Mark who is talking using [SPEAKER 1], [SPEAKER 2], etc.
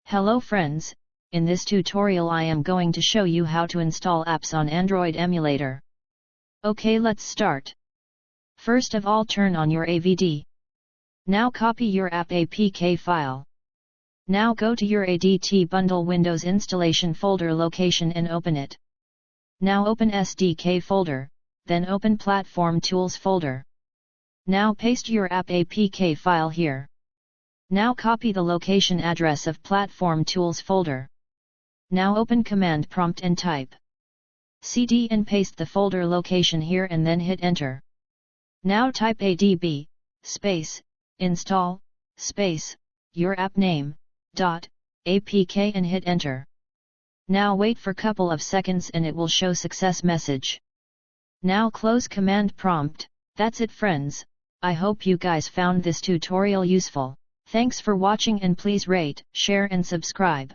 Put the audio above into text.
[SPEAKER 1] Hello friends, in this tutorial I am going to show you how to install apps on Android emulator. Okay, let's start. First of all, turn on your AVD. Now copy your app APK file. Now go to your ADT bundle Windows installation folder location and open it. Now open SDK folder, then open Platform Tools folder. Now paste your app APK file here. Now copy the location address of Platform Tools folder. Now open Command Prompt and type cd and paste the folder location here and then hit enter. Now type adb, space, install, space, your app name, .apk and hit enter. Now wait for couple of seconds and it will show success message. Now close Command Prompt. That's it friends, I hope you guys found this tutorial useful. Thanks for watching and please rate, share and subscribe.